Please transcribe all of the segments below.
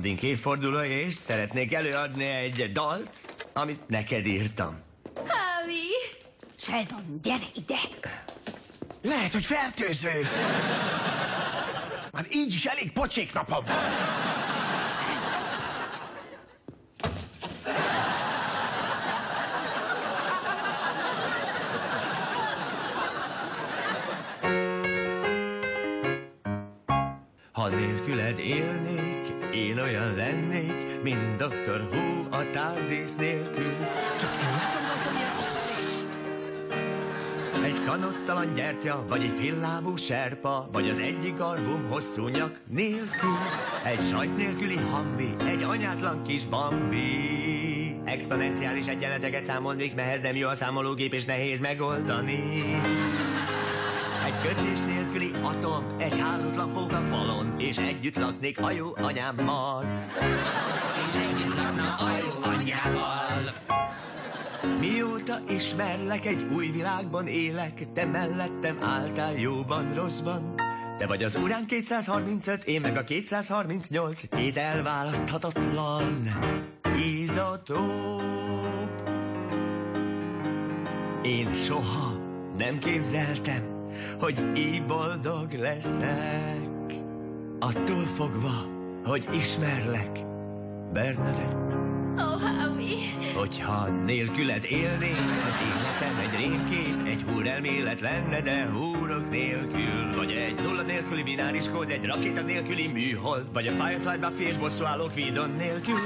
Harding évfordulója, és szeretnék előadni egy dalt, amit neked írtam. Howie! Sheldon, gyere ide! Lehet, hogy fertőző. Már így is elég pocsék napom van. Ha nélküled élnék, én olyan lennék, mint Dr. Who a TARDIS nélkül. Csak én látom rajta, milyen osztálét. Egy kanosztalan gyertya, vagy egy féllábú serpa, vagy az egyik album hosszú nyak nélkül. Egy sajt nélküli hambi, egy anyátlan kis bambi. Exponenciális egyenleteket számolnék, mehez nem jó a számológép, és nehéz megoldani. Egy kötés nélküli atom, egy hálótlan póka falon, és együtt laknék a jó anyámmal. És együtt lakna a jó anyával. Mióta ismerlek, egy új világban élek, te mellettem álltál jóban, rosszban. Te vagy az urán 235, én meg a 238, két elválaszthatatlan izotóp. Én soha nem képzeltem, hogy így boldog leszek, attól fogva, hogy ismerlek, Bernadett. Oh, Howie! Hogyha nélküled élnék, az életem egy rémkép, egy húrelmélet lenne, de húrok nélkül. Vagy egy nulla nélküli bináris kód, egy rakéta nélküli műhold, vagy a Firefly, Buffy és bosszúállók Whedon nélkül.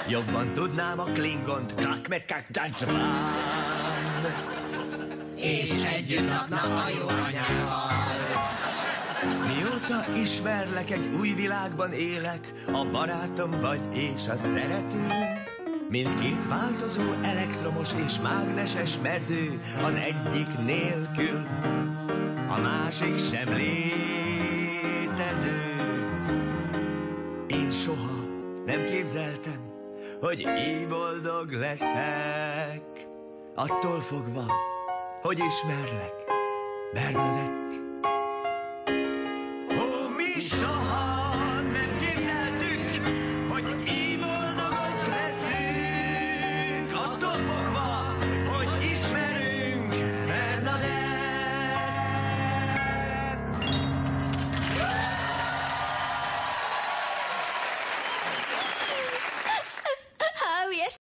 Jobban tudnám a Klingont, Kakmetkak Dzsadzsván. És együtt lakna a jó anyával. Mióta ismerlek, egy új világban élek, a barátom vagy és a szeretőm. Mindkét változó elektromos és mágneses mező, az egyik nélkül, a másik sem létező. Én soha nem képzeltem, hogy így boldog leszek, attól fogva, hogy ismerlek, Bernadett. Oh, mi